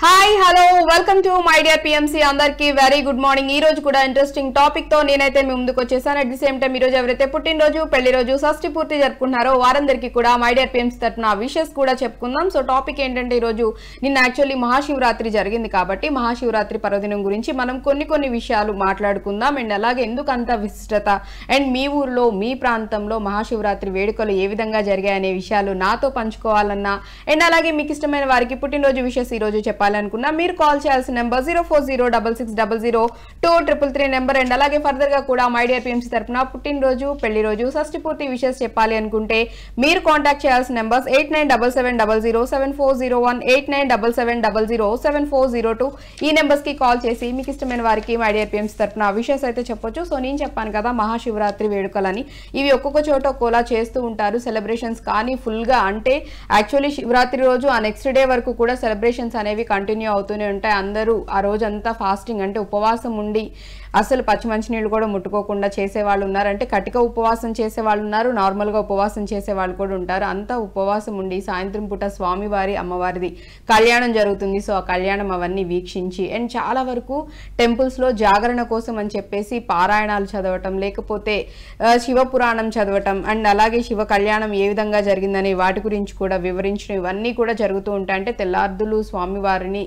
Hi hello welcome to my dear PMC అందరికి very good morning. ఈ రోజు కూడా ఇంట్రెస్టింగ్ టాపిక్ తో నేనైతే మీ ముందుకు వచ్చేసాను. అట్ ది సేమ్ టైం ఈ రోజు ఎవరైతే పుట్టినరోజు పెళ్లి రోజు షష్ఠి పూర్తి జరుపుకుంటున్నారో వారందరికీ కూడా మై డియర్ పిఎంసి తరపున విషెస్ కూడా చెప్పుకుందాం. సో టాపిక్ ఏంటంటే ఈ రోజు నిన్న యాక్చువల్లీ మహాశివరాత్రి జరిగింది కాబట్టి మహాశివరాత్రి పర్వదినం గురించి మనం కొన్ని విషయాలు మాట్లాడుకుందాం. అండ్ అలాగే ఎందుకు అంత విశిష్టత అండ్ మీ ఊర్లో మీ ప్రాంతంలో మహాశివరాత్రి వేడుకలు ఏ విధంగా జరిగాయనే విషయాలు నాతో పంచుకోవాలన్నా అండ్ అలాగే మీకు ఇష్టమైన వారికి పుట్టినరోజు విషెస్ ఈ రోజు చెప్పాలనుకున్నా మీరు కాల్ చేయాల్సిన నెంబర్ 04066002333 నెంబర్. అండ్ అలాగే ఫర్దర్ గా కూడా మై డియర్ పిఎంసి తరపున పుట్టినరోజు పెళ్లి రోజు షష్ఠి పూర్తి విషెస్ చెప్పాలి అనుకుంటే మీరు కాంటాక్ట్ చేయాల్సిన నెంబర్స్ 8977007401 8977007402 ఈ నెంబర్స్ కి కాల్ చేసి మీకు ఇష్టమైన వారికి మై డియర్ పిఎంసి తరపున విషెస్ అయితే చెప్పొచ్చు. సో నేను చెప్పాను కదా మహాశివరాత్రి వేడుకలని ఇవి ఒక్కొక్క చోట ఒక్కోలా చేస్తూ ఉంటారు సెలబ్రేషన్స్. కానీ ఫుల్ గా అంటే యాక్చువల్లీ శివరాత్రి రోజు ఆ నెక్స్ట్ డే వరకు కూడా సెలబ్రేషన్స్ అనేవి కంటిన్యూ అవుతూనే ఉంటాయి. అందరూ ఆ రోజంతా ఫాస్టింగ్ అంటే ఉపవాసం ఉండి అసలు పచ్చి మంచినీళ్ళు కూడా ముట్టుకోకుండా చేసే వాళ్ళు ఉన్నారు, అంటే కటిక ఉపవాసం చేసే వాళ్ళు ఉన్నారు, నార్మల్గా ఉపవాసం చేసే వాళ్ళు కూడా ఉంటారు. అంతా ఉపవాసం ఉండి సాయంత్రం పూట స్వామివారి అమ్మవారిది కళ్యాణం జరుగుతుంది. సో ఆ కళ్యాణం అవన్నీ వీక్షించి అండ్ చాలా వరకు టెంపుల్స్లో జాగరణ కోసం అని చెప్పేసి పారాయణాలు చదవటం లేకపోతే శివపురాణం చదవటం అండ్ అలాగే శివ కళ్యాణం ఏ విధంగా జరిగిందని వాటి గురించి కూడా వివరించడం ఇవన్నీ కూడా జరుగుతూ ఉంటాయి. అంటే తెల్లార్దులు స్వామివారిని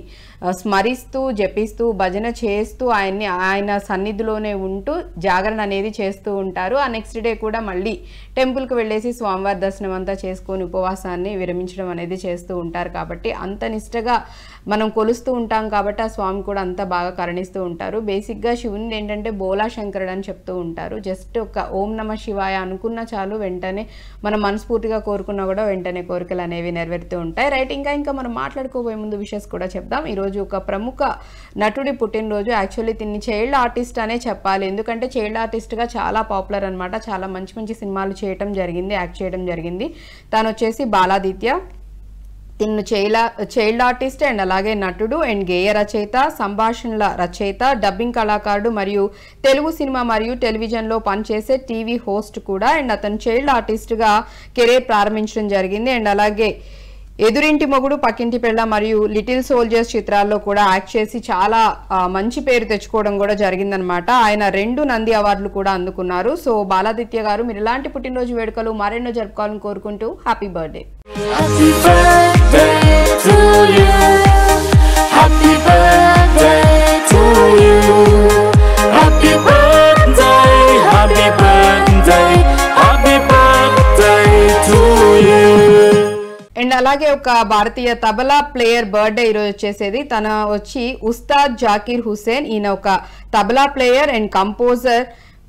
స్మరిస్తూ జపిస్తూ భజన చేస్తూ ఆయన సన్నిధిలోనే ఉంటూ జాగరణ అనేది చేస్తూ ఉంటారు. ఆ నెక్స్ట్ డే కూడా మళ్ళీ టెంపుల్కి వెళ్ళేసి స్వామివారి దర్శనం అంతా చేసుకొని ఉపవాసాన్ని విరమించడం అనేది చేస్తూ ఉంటారు. కాబట్టి అంత నిష్టగా మనం కొలుస్తూ ఉంటాం కాబట్టి ఆ స్వామి కూడా అంత బాగా కరుణిస్తూ ఉంటారు. బేసిక్గా శివుని ఏంటంటే బోలా శంకరుడు అని చెప్తూ ఉంటారు. జస్ట్ ఒక ఓం నమ శివాయ అనుకున్న చాలు వెంటనే మనం మనస్ఫూర్తిగా కోరుకున్నా కూడా వెంటనే కోరికలు అనేవి నెరవేరుతూ ఉంటాయి. రైట్, ఇంకా మనం మాట్లాడుకోబోయే ముందు విషయాస్ కూడా చెప్దాం. ఈరోజు ఒక ప్రముఖ నటుడి పుట్టినరోజు. యాక్చువల్లీ తిన్ని చైల్డ్ ఆర్టిస్ట్ అనే చెప్పాలి, ఎందుకంటే చైల్డ్ ఆర్టిస్ట్గా చాలా పాపులర్ అనమాట. చాలా మంచి సినిమాలు చేయటం జరిగింది, యాక్ట్ చేయడం జరిగింది. తను వచ్చేసి బాలాదిత్య. తిన్ను చైల్డ్ ఆర్టిస్ట్ అండ్ అలాగే నటుడు అండ్ గేయ రచయిత, సంభాషణల రచయిత, డబ్బింగ్ కళాకారుడు మరియు తెలుగు సినిమా మరియు టెలివిజన్లో పనిచేసే టీవీ హోస్ట్ కూడా. అండ్ అతను చైల్డ్ ఆర్టిస్ట్గా కెరీర్ ప్రారంభించడం జరిగింది. అండ్ అలాగే ఎదురింటి మొగుడు, పక్కింటి పిల్ల మరియు లిటిల్ సోల్జర్స్ చిత్రాల్లో కూడా యాక్ట్ చేసి చాలా మంచి పేరు తెచ్చుకోవడం కూడా జరిగిందనమాట. ఆయన 2 నంది అవార్డులు కూడా అందుకున్నారు. సో బాలాదిత్య గారు మీరు ఇలాంటి పుట్టినరోజు వేడుకలు మరెన్నో జరుపుకోవాలని కోరుకుంటూ హ్యాపీ బర్త్డే. అండ్ అలాగే ఒక భారతీయ తబలా ప్లేయర్ బర్త్డే ఈరోజు వచ్చేసేది. తన వచ్చి ఉస్తాద్ జాకీర్ హుసేన్. ఈయన ఒక tabla player and composer,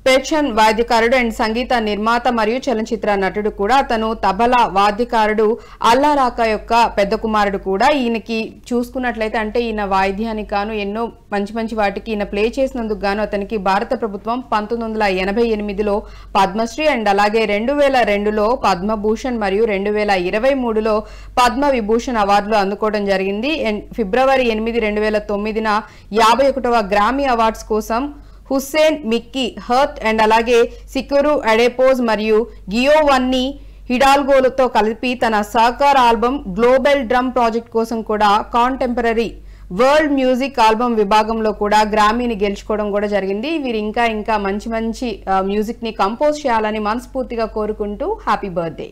percussion వాద్యకారుడు అండ్ సంగీత నిర్మాత మరియు చలనచిత్ర నటుడు కూడా. అతను తబలా వాద్యకారుడు అల్లా రాకా యొక్క పెద్ద కుమారుడు కూడా. ఈయనకి చూసుకున్నట్లయితే అంటే ఈయన వాయిద్యానికి గాను ఎన్నో మంచి వాటికి ఈయన ప్లే చేసినందుకు గాను అతనికి భారత ప్రభుత్వం 1988లో పద్మశ్రీ అండ్ అలాగే 2002లో పద్మభూషణ్ మరియు 2023లో పద్మ విభూషణ్ అవార్డులు అందుకోవడం జరిగింది. అండ్ ఫిబ్రవరి 8, 2009న 51వ గ్రామీ అవార్డ్స్ కోసం హుస్సేన్, మిక్కీ హర్త్ అండ్ అలాగే సికురు అడేపోజ్ మరియు గియోవన్నీ హిడాల్గోలతో కలిపి తన సహకార ఆల్బమ్ గ్లోబల్ డ్రమ్ ప్రాజెక్ట్ కోసం కూడా కాంటెంపరీ వరల్డ్ మ్యూజిక్ ఆల్బమ్ విభాగంలో కూడా గ్రామీని గెలుచుకోవడం కూడా జరిగింది. వీరు ఇంకా మంచి మ్యూజిక్ ని కంపోజ్ చేయాలని మనస్ఫూర్తిగా కోరుకుంటూ హ్యాపీ బర్త్డే.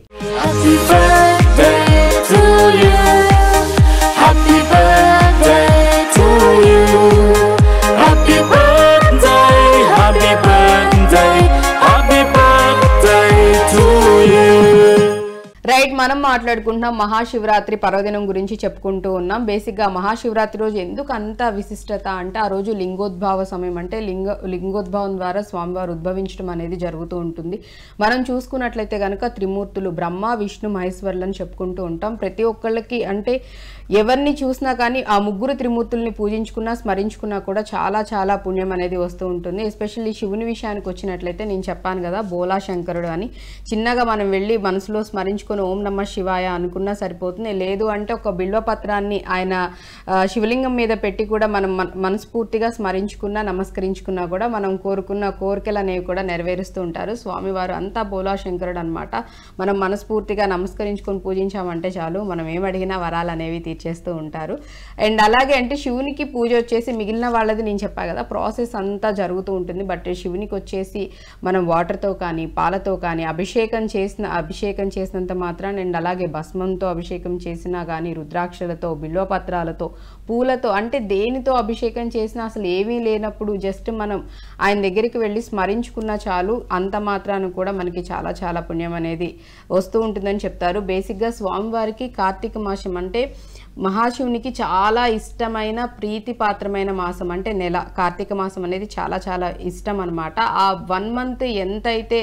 రైట్, మనం మాట్లాడుకుంటున్నాం మహాశివరాత్రి పర్వదినం గురించి చెప్పుకుంటూ ఉన్నాం. బేసిక్గా మహాశివరాత్రి రోజు ఎందుకు అంత విశిష్టత అంటే ఆ రోజు లింగోద్భవ సమయం, అంటే లింగోద్భవం ద్వారా స్వామివారు ఉద్భవించడం అనేది జరుగుతూ ఉంటుంది. మనం చూసుకున్నట్లయితే కనుక త్రిమూర్తులు బ్రహ్మ, విష్ణు, మహేశ్వరులను చెప్పుకుంటూ ఉంటాం. ప్రతి ఒక్కళ్ళకి అంటే ఎవరిని చూసినా కానీ ఆ ముగ్గురు త్రిమూర్తుల్ని పూజించుకున్నా స్మరించుకున్నా కూడా చాలా పుణ్యం అనేది వస్తూ ఉంటుంది. ఎస్పెషల్లీ శివుని విషయానికి వచ్చినట్లయితే నేను చెప్పాను కదా బోలా శంకరుడు అని. చిన్నగా మనం వెళ్ళి మనసులో స్మరించుకొని ఓం నమ శివాయ శివాయ అనుకున్నా సరిపోతుంది. లేదు అంటే ఒక బిల్వపత్రాన్ని ఆయన శివలింగం మీద పెట్టి కూడా మనం మనస్ఫూర్తిగా స్మరించుకున్నా నమస్కరించుకున్నా కూడా మనం కోరుకున్న కోరికలు అనేవి కూడా నెరవేరుస్తూ ఉంటారు స్వామివారు. అంతా బోలాశంకరుడు అనమాట. మనం మనస్ఫూర్తిగా నమస్కరించుకొని పూజించామంటే చాలు, మనం ఏమడిగినా వరాలు అనేవి తీర్చేస్తూ ఉంటారు. అండ్ అలాగే అంటే శివునికి పూజ వచ్చేసి మిగిలిన వాళ్ళది నేను చెప్పా కదా ప్రాసెస్ అంతా జరుగుతూ ఉంటుంది. బట్ శివునికి వచ్చేసి మనం వాటర్తో కానీ పాలతో కానీ అభిషేకం చేసినంత మాత్రాన అండ్ అలాగే భస్మంతో అభిషేకం చేసినా కానీ రుద్రాక్షలతో బిల్వపత్రాలతో పూలతో అంటే దేనితో అభిషేకం చేసినా అసలు ఏమీ లేనప్పుడు జస్ట్ మనం ఆయన దగ్గరికి వెళ్ళి స్మరించుకున్నా చాలు, అంత మాత్రాన కూడా మనకి చాలా చాలా పుణ్యం అనేది వస్తూ ఉంటుందని చెప్తారు. బేసిక్గా స్వామివారికి కార్తీక మాసం అంటే మహాశివునికి చాలా ఇష్టమైన ప్రీతిపాత్రమైన మాసం అంటే నెల. కార్తీక మాసం అనేది చాలా చాలా ఇష్టం అనమాట. ఆ 1 మంత్ ఎంతైతే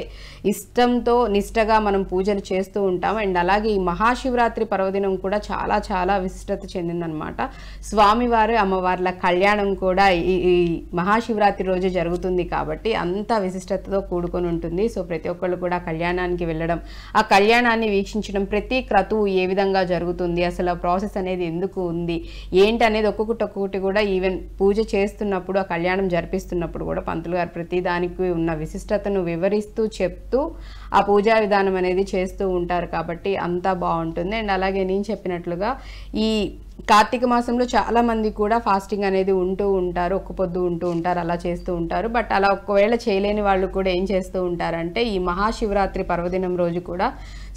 ఇష్టంతో నిష్టగా మనం పూజలు చేస్తూ ఉంటాం. అండ్ అలాగే ఈ మహాశివరాత్రి పర్వదినం కూడా చాలా చాలా విశిష్టత చెందిందనమాట. స్వామివారి అమ్మవార్ల కళ్యాణం కూడా ఈ మహాశివరాత్రి రోజు జరుగుతుంది కాబట్టి అంత విశిష్టతతో కూడుకొని ఉంటుంది. సో ప్రతి ఒక్కళ్ళు కూడా కళ్యాణానికి వెళ్ళడం, ఆ కళ్యాణాన్ని వీక్షించడం, ప్రతి క్రతువు ఏ విధంగా జరుగుతుంది, అసలు ఆ ప్రాసెస్ అనేది ఎందుకు ఉంది ఏంటి అనేది ఒక్కొక్కటి కూడా ఈవెన్ పూజ చేస్తున్నప్పుడు ఆ కళ్యాణం జరిపిస్తున్నప్పుడు కూడా పంతులు గారు ప్రతి దానికి ఉన్న విశిష్టతను వివరిస్తూ చెప్తూ ఆ పూజా విధానం అనేది చేస్తూ ఉంటారు కాబట్టి అంతా బాగుంటుంది. అండ్ అలాగే నేను చెప్పినట్లుగా ఈ కార్తీక మాసంలో చాలా మంది కూడా ఫాస్టింగ్ అనేది ఉంటూ ఉంటారు, ఒక్క పొద్దు ఉంటూ ఉంటారు, అలా చేస్తూ ఉంటారు. బట్ అలా ఒకవేళ చేయలేని వాళ్ళు కూడా ఏం చేస్తూ ఉంటారంటే ఈ మహాశివరాత్రి పర్వదినం రోజు కూడా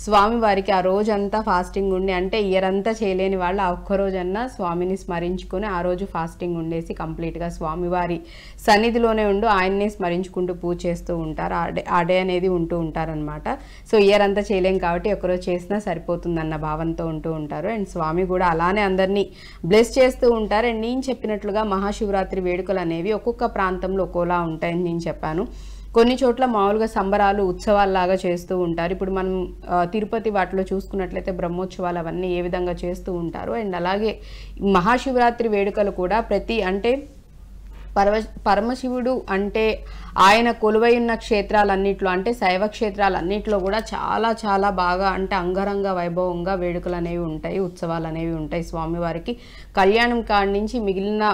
స్వామివారికి ఆ రోజంతా ఫాస్టింగ్ ఉండి అంటే ఇయర్ అంతా చేయలేని వాళ్ళు ఆ ఒక్కరోజన్నా స్వామిని స్మరించుకొని ఆ రోజు ఫాస్టింగ్ ఉండేసి కంప్లీట్గా స్వామివారి సన్నిధిలోనే ఉండు ఆయన్నే స్మరించుకుంటూ పూజ చేస్తూ ఉంటారు. ఆ డే అనేది ఉంటూ ఉంటారనమాట. సో ఇయర్ అంతా చేయలేం కాబట్టి ఒకరోజు చేసినా సరిపోతుందన్న భావంతో ఉంటూ ఉంటారు. అండ్ స్వామి కూడా అలానే అందరినీ బ్లెస్ చేస్తూ ఉంటారు. అండ్ నేను చెప్పినట్లుగా మహాశివరాత్రి వేడుకలు అనేవి ఒక్కొక్క ప్రాంతంలో ఒక్కోలా ఉంటాయని నేను చెప్పాను. కొన్ని చోట్ల మామూలుగా సంబరాలు ఉత్సవాల్లాగా చేస్తూ ఉంటారు. ఇప్పుడు మనం తిరుపతి వాటిలో చూసుకున్నట్లయితే బ్రహ్మోత్సవాలు అవన్నీ ఏ విధంగా చేస్తూ ఉంటారు. అండ్ అలాగే మహాశివరాత్రి వేడుకలు కూడా ప్రతి అంటే పరమశివుడు అంటే ఆయన కొలువై ఉన్న క్షేత్రాలన్నిట్లో అంటే శైవ క్షేత్రాలన్నిట్లో కూడా చాలా చాలా బాగా అంటే అంగరంగ వైభవంగా వేడుకలు అనేవి ఉంటాయి, ఉత్సవాలు అనేవి ఉంటాయి. స్వామివారికి కళ్యాణం కాడి నుంచి మిగిలిన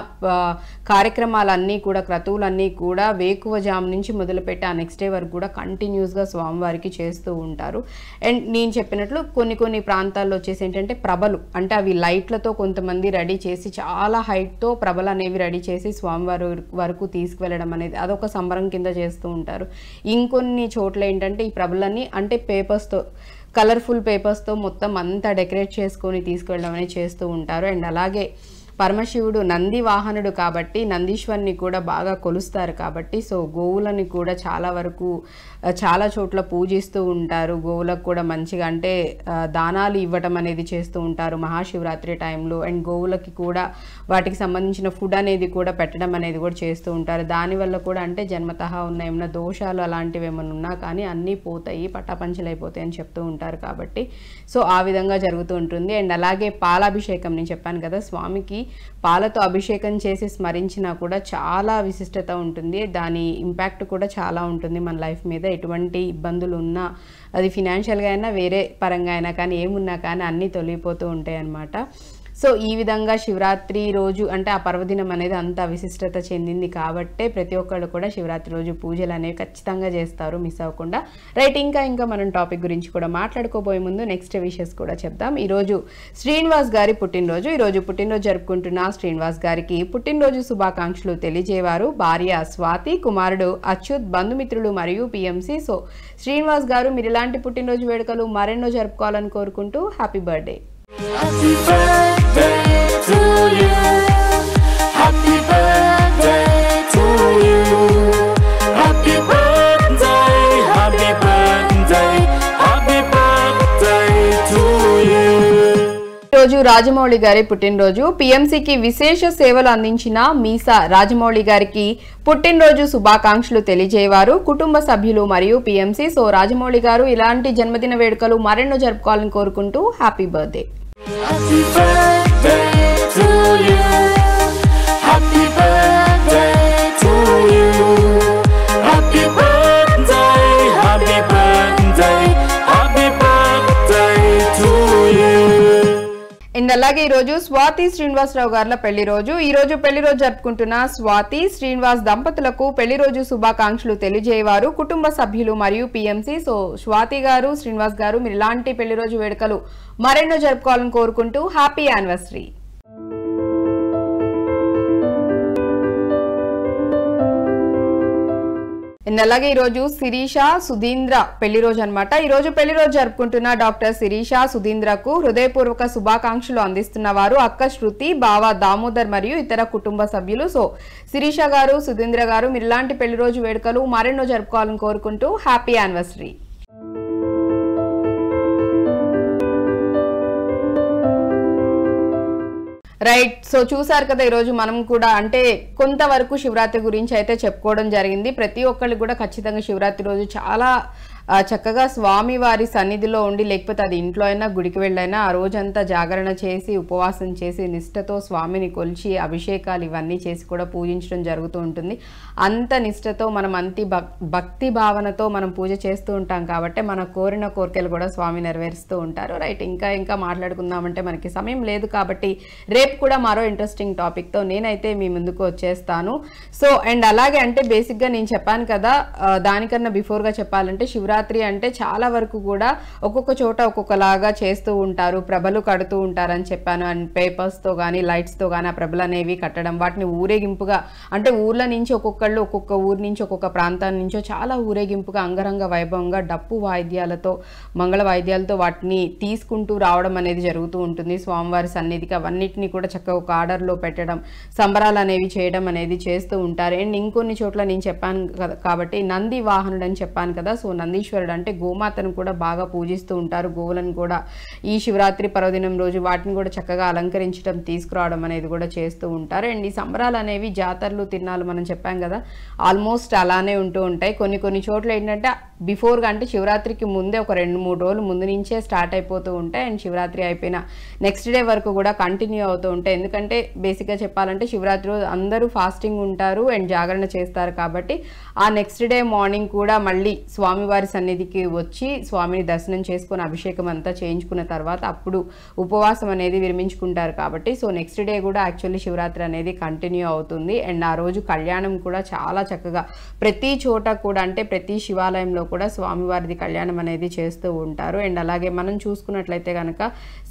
కార్యక్రమాలన్నీ కూడా క్రతువులన్నీ కూడా వేకువజాము నుంచి మొదలుపెట్టి ఆ నెక్స్ట్ డే వరకు కూడా కంటిన్యూస్గా స్వామివారికి చేస్తూ ఉంటారు. అండ్ నేను చెప్పినట్లు కొన్ని ప్రాంతాల్లో వచ్చేసి ఏంటంటే ప్రభలు అంటే అవి లైట్లతో కొంతమంది రెడీ చేసి చాలా హైట్తో ప్రభలు అనేవి రెడీ చేసి స్వామివారి వరకు తీసుకువెళ్ళడం అనేది అదొక సంబరం కింద చేస్తూ ఉంటారు. ఇంకొన్ని చోట్ల ఏంటంటే ఈ ప్రభలన్నీ అంటే పేపర్స్తో కలర్ఫుల్ పేపర్స్తో మొత్తం అంతా డెకరేట్ చేసుకొని తీసుకువెళ్ళడం అనేది చేస్తూ ఉంటారు. అండ్ అలాగే పరమశివుడు నంది వాహనుడు కాబట్టి నందీశ్వరుని కూడా బాగా కొలుస్తారు కాబట్టి సో గోవులని కూడా చాలా వరకు చాలా చోట్ల పూజిస్తూ ఉంటారు. గోవులకు కూడా మంచిగా అంటే దానాలు ఇవ్వటం అనేది చేస్తూ ఉంటారు మహాశివరాత్రి టైంలో. అండ్ గోవులకి కూడా వాటికి సంబంధించిన ఫుడ్ అనేది కూడా పెట్టడం అనేది కూడా చేస్తూ ఉంటారు. దానివల్ల కూడా అంటే జన్మతః ఉన్న ఏమైనా దోషాలు అలాంటివి ఏమైనా ఉన్నా కానీ అన్నీ పోతాయి, పటాపంచలైపోతాయి అని చెప్తూ ఉంటారు కాబట్టి సో ఆ విధంగా జరుగుతూ ఉంటుంది. అండ్ అలాగే పాలాభిషేకం నేను చెప్పాను కదా, స్వామికి పాలతో అభిషేకం చేసి స్మరించినా కూడా చాలా విశిష్టత ఉంటుంది. దాని ఇంపాక్ట్ కూడా చాలా ఉంటుంది మన లైఫ్ మీద. ఎటువంటి ఇబ్బందులు ఉన్నా అది ఫినాన్షియల్గా అయినా వేరే పరంగా అయినా కానీ ఏమున్నా కానీ అన్నీ తొలగిపోతూ ఉంటాయి అన్నమాట. సో ఈ విధంగా శివరాత్రి రోజు అంటే ఆ పర్వదినం అనేది అంత విశిష్టత చెందింది కాబట్టే ప్రతి ఒక్కళ్ళు కూడా శివరాత్రి రోజు పూజలు అనేవి ఖచ్చితంగా చేస్తారు, మిస్ అవ్వకుండా. రైట్, ఇంకా మనం టాపిక్ గురించి కూడా మాట్లాడుకోబోయే ముందు నెక్స్ట్ విషెస్ కూడా చెప్దాం. ఈరోజు శ్రీనివాస్ గారి పుట్టినరోజు. ఈరోజు పుట్టినరోజు జరుపుకుంటున్న శ్రీనివాస్ గారికి పుట్టినరోజు శుభాకాంక్షలు తెలియజేవారు భార్య స్వాతి, కుమారుడు అచ్యుత్, బంధుమిత్రులు మరియు పిఎంసి. సో శ్రీనివాస్ గారు మీరు ఇలాంటి పుట్టినరోజు వేడుకలు మరెన్నో జరుపుకోవాలని కోరుకుంటూ happy birthday. Happy birthday to you. Happy birthday to you. Happy birthday, happy birthday, happy birthday to you. రోజు రాజమౌళి గారి పుట్టినరోజు. పిఎంసికి విశేష సేవలు అందించిన మీసా రాజమౌళి గారికి పుట్టినరోజు శుభాకాంక్షలు తెలియజేవారు కుటుంబ సభ్యులు మరియు పిఎంసి. సో రాజమౌళి గారు ఇలాంటి జన్మదిన వేడుకలు మరెన్నో జరుపుకోవాలని కోరుకుంటూ happy birthday. Happy birthday to you. Happy birthday to you. Happy birthday, happy birthday, happy birthday to you. అలాగే ఈ రోజు స్వాతి శ్రీనివాసరావు గార్ల పెళ్లి రోజు. ఈ రోజు పెళ్లి రోజు జరుపుకుంటున్న స్వాతి శ్రీనివాస్ దంపతులకు పెళ్లి రోజు శుభాకాంక్షలు తెలియజేయవారు కుటుంబ సభ్యులు మరియు పిఎంసి. సో స్వాతి గారు, శ్రీనివాస్ గారు, మీరు ఇలాంటి పెళ్లి రోజు వేడుకలు మరెన్నో జరుపుకోవాలని కోరుకుంటూ హ్యాపీ యానివర్సరీ. అలాగే ఈ రోజు శిరీష సుధీంద్ర పెళ్లి రోజు అనమాట. ఈ రోజు పెళ్లి రోజు జరుపుకుంటున్న డాక్టర్ శిరీష సుధీంద్రకు హృదయపూర్వక శుభాకాంక్షలు అందిస్తున్న వారు అక్క శృతి, బావ దామోదర్ మరియు ఇతర కుటుంబ సభ్యులు. సో శిరీష గారు, సుధీంద్ర గారు, మీరు ఇలాంటి పెళ్లి రోజు వేడుకలు మరెన్నో జరుపుకోవాలని కోరుకుంటూ హ్యాపీ యానివర్సరీ. రైట్. సో చూసారు కదా, ఈరోజు మనం కూడా అంటే కొంతవరకు శివరాత్రి గురించి అయితే చెప్పుకోవడం జరిగింది. ప్రతి ఒక్కరికి కూడా ఖచ్చితంగా శివరాత్రి రోజు చాలా చక్కగా స్వామి వారి సన్నిధిలో ఉండి, లేకపోతే అది ఇంట్లో అయినా గుడికి వెళ్ళైనా ఆ రోజంతా జాగరణ చేసి ఉపవాసం చేసి నిష్టతో స్వామిని కొలిచి అభిషేకాలు ఇవన్నీ చేసి కూడా పూజించడం జరుగుతూ ఉంటుంది. అంత నిష్టతో మనం భక్తి భావనతో మనం పూజ చేస్తూ ఉంటాం కాబట్టి మన కోరిన కోరికలు కూడా స్వామి నెరవేరుస్తూ ఉంటారు. రైట్. ఇంకా మాట్లాడుకుందామంటే మనకి సమయం లేదు కాబట్టి రేపు కూడా మరో ఇంట్రెస్టింగ్ టాపిక్తో నేనైతే మీ ముందుకు వచ్చేస్తాను. సో అండ్ అలాగే అంటే బేసిక్గా నేను చెప్పాను కదా, దానికన్నా బిఫోర్గా చెప్పాలంటే శివరాత్రి అంటే చాలా వరకు కూడా ఒక్కొక్క చోట ఒక్కొక్కలాగా చేస్తూ ఉంటారు, ప్రభలు కడుతూ ఉంటారని చెప్పాను. అండ్ పేపర్స్తో కానీ లైట్స్తో కానీ ఆ ప్రభలు అనేవి కట్టడం, వాటిని ఊరేగింపుగా అంటే ఊర్ల నుంచి ఒక్కొక్క ఊరు నుంచి ఒక్కొక్క ప్రాంతాల నుంచో చాలా ఊరేగింపుగా అంగరంగ వైభవంగా డప్పు వాయిద్యాలతో మంగళ వాయిద్యాలతో వాటిని తీసుకుంటూ రావడం అనేది జరుగుతూ ఉంటుంది స్వామివారి సన్నిధికి. అవన్నిటిని కూడా చక్కగా ఒక ఆర్డర్లో పెట్టడం, సంబరాలు అనేవి చేయడం అనేది చేస్తూ ఉంటారు. అండ్ ఇంకొన్ని చోట్ల నేను చెప్పాను కాబట్టి నంది వాహనుడు అని చెప్పాను కదా. సో నందీశ్వరుడు అంటే గోమాతను కూడా బాగా పూజిస్తూ ఉంటారు. గోవులను కూడా ఈ శివరాత్రి పర్వదినం రోజు వాటిని కూడా చక్కగా అలంకరించడం, తీసుకురావడం అనేది కూడా చేస్తూ ఉంటారు. అండ్ ఈ సంబరాలు అనేవి జాతరలు తిన్నాలు మనం చెప్పాం కదా, ఆల్మోస్ట్ అలానే ఉంటూ ఉంటాయి. కొన్ని చోట్ల ఏంటంటే బిఫోర్గా అంటే శివరాత్రికి ముందే ఒక 2-3 రోజులు ముందు నుంచే స్టార్ట్ అయిపోతూ ఉంటాయి. అండ్ శివరాత్రి అయిపోయిన నెక్స్ట్ డే వరకు కూడా కంటిన్యూ అవుతూ ఉంటాయి. ఎందుకంటే బేసిక్గా చెప్పాలంటే శివరాత్రి రోజు అందరూ ఫాస్టింగ్ ఉంటారు అండ్ జాగరణ చేస్తారు కాబట్టి ఆ నెక్స్ట్ డే మార్నింగ్ కూడా మళ్ళీ స్వామివారి సన్నిధికి వచ్చి స్వామిని దర్శనం చేసుకుని అభిషేకం అంతా చేయించుకున్న తర్వాత అప్పుడు ఉపవాసం అనేది విరమించుకుంటారు కాబట్టి సో నెక్స్ట్ డే కూడా యాక్చువల్లీ శివరాత్రి అనేది కంటిన్యూ అవుతుంది. అండ్ ఆ రోజు కళ్యాణం కూడా చాలా చక్కగా ప్రతి చోట కూడా అంటే ప్రతి శివాలయంలో కూడా స్వామివారిది కళ్యాణం అనేది చేస్తూ ఉంటారు. అండ్ అలాగే మనం చూసుకున్నట్లయితే కనుక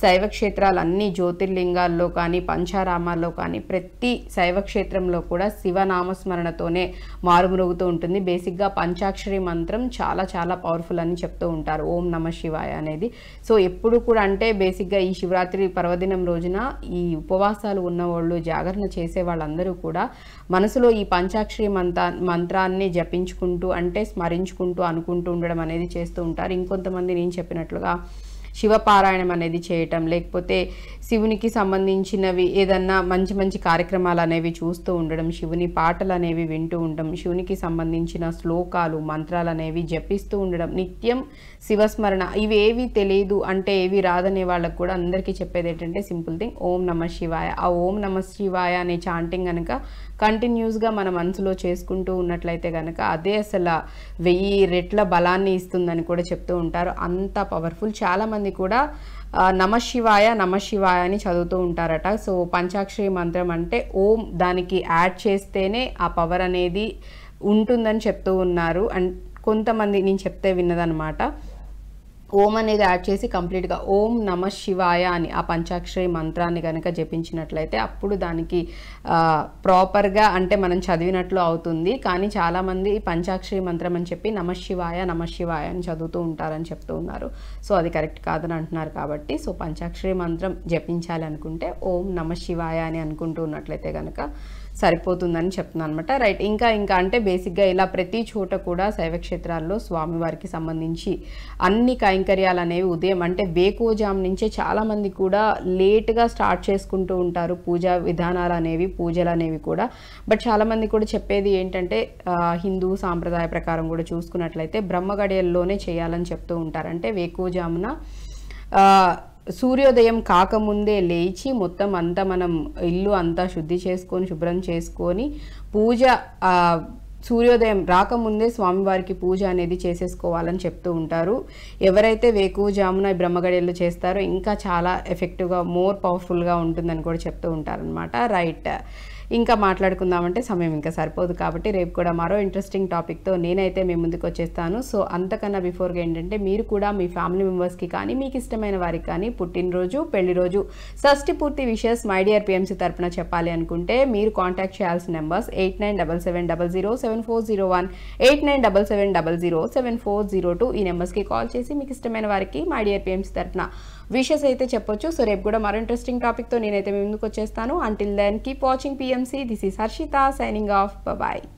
శైవ క్షేత్రాలు అన్ని జ్యోతిర్లింగాల్లో కానీ పంచారామాల్లో కానీ ప్రతి శైవ క్షేత్రంలో కూడా శివనామస్మరణతోనే మారుమ్రోగుతూ ఉంటుంది. బేసిక్గా పంచాక్షరి మంత్రం చాలా చాలా పవర్ఫుల్ అని చెప్తూ ఉంటారు, ఓం నమ శివాయ అనేది. సో ఎప్పుడు కూడా అంటే బేసిక్గా ఈ శివరాత్రి పర్వదినం రోజున ఈ ఉపవాసాలు ఉన్నవాళ్ళు, జాగరణ చేసే వాళ్ళందరూ కూడా మనసులో ఈ పంచాక్షరి మంత్రాన్ని జపించుకుంటూ అంటే స్మరించుకుంటూ అనుకుంటూ ఉండడం అనేది చేస్తూ ఉంటారు. ఇంకొంతమంది నేను చెప్పినట్లుగా శివపారాయణం అనేది చేయటం, లేకపోతే శివునికి సంబంధించినవి ఏదన్నా మంచి మంచి కార్యక్రమాలు అనేవి చూస్తూ ఉండడం, శివుని పాటలు అనేవి వింటూ ఉండడం, శివునికి సంబంధించిన శ్లోకాలు మంత్రాలు అనేవి జపిస్తూ ఉండడం, నిత్యం శివస్మరణ. ఇవేవి తెలియదు అంటే ఏవి రాదనే వాళ్ళకు కూడా అందరికీ చెప్పేది ఏంటంటే సింపుల్ థింగ్, ఓం నమ శివాయ. ఆ ఓం నమ శివాయ అనే చాంటింగ్ కనుక కంటిన్యూస్గా మన మనసులో చేసుకుంటూ ఉన్నట్లయితే కనుక అదే అసలు 1000 రెట్ల బలాన్ని ఇస్తుందని కూడా చెప్తూ ఉంటారు. అంత పవర్ఫుల్. చాలామంది కూడా నమశివాయ నమశివాయ అని చదువుతూ ఉంటారట. సో పంచాక్షరి మంత్రం అంటే ఓం దానికి యాడ్ చేస్తేనే ఆ పవర్ అనేది ఉంటుందని చెప్తూ ఉన్నారు. అండ్ కొంతమంది నేను చెప్తే విన్నదనమాట. ఓం అనేది యాడ్ చేసి కంప్లీట్గా ఓం నమ శివాయ అని ఆ పంచాక్షరి మంత్రాన్ని కనుక జపించినట్లయితే అప్పుడు దానికి ప్రాపర్గా అంటే మనం చదివినట్లు అవుతుంది. కానీ చాలామంది పంచాక్షరి మంత్రం అని చెప్పి నమ శివాయ అని చదువుతూ ఉంటారని చెప్తూ ఉన్నారు. సో అది కరెక్ట్ కాదని అంటున్నారు కాబట్టి సో పంచాక్షరి మంత్రం జపించాలి అనుకుంటే ఓం నమ శివాయ అని అనుకుంటూ ఉన్నట్లయితే కనుక సరిపోతుందని చెప్తున్నాను అనమాట. రైట్. ఇంకా అంటే బేసిక్గా ఇలా ప్రతి చోట కూడా శైవక్షేత్రాల్లో స్వామివారికి సంబంధించి అన్ని కైంకర్యాలు అనేవి ఉదయం అంటే వేకోజాం నుంచే చాలామంది కూడా లేట్గా స్టార్ట్ చేసుకుంటూ ఉంటారు పూజా విధానాలు అనేవి, పూజలు అనేవి కూడా. బట్ చాలామంది కూడా చెప్పేది ఏంటంటే హిందూ సాంప్రదాయ ప్రకారం కూడా చూసుకున్నట్లయితే బ్రహ్మగడియల్లోనే చేయాలని చెప్తూ ఉంటారు. అంటే వేకోజామున సూర్యోదయం కాకముందే లేచి మొత్తం అంతా మనం ఇల్లు అంతా శుద్ధి చేసుకొని శుభ్రం చేసుకొని పూజ సూర్యోదయం రాకముందే స్వామివారికి పూజ అనేది చేసేసుకోవాలని చెప్తూ ఉంటారు. ఎవరైతే వేకువజామున బ్రహ్మగడియలు చేస్తారో ఇంకా చాలా ఎఫెక్టివ్గా మోర్ పవర్ఫుల్గా ఉంటుందని కూడా చెప్తూ ఉంటారనమాట. రైట్, ఇంకా మాట్లాడుకుందామంటే సమయం ఇంకా సరిపోదు కాబట్టి రేపు కూడా మరో ఇంట్రెస్టింగ్ టాపిక్తో నేనైతే మీ ముందుకు వచ్చేస్తాను. సో అంతకన్నా బిఫోర్గా ఏంటంటే మీరు కూడా మీ ఫ్యామిలీ మెంబర్స్కి కానీ మీకు ఇష్టమైన వారికి కానీ పుట్టినరోజు, పెళ్లి రోజు, షష్ఠి పూర్తి విషెస్ మై డియర్ పిఎంసి తరపున చెప్పాలి అనుకుంటే మీరు కాంటాక్ట్ చేయాల్సిన నెంబర్స్ 8977007401, 8977007402. ఈ నెంబర్స్కి కాల్ చేసి మీకు ఇష్టమైన వారికి మై డియర్ పిఎంసి తరపున విషెస్ అయితే చెప్పొచ్చు. సో రేపు కూడా మరో ఇంట్రెస్టింగ్ టాపిక్తో నేనైతే మీ ముందుకు వచ్చేస్తాను. Until then keep watching PMC. This is Harshita signing off. Bye bye.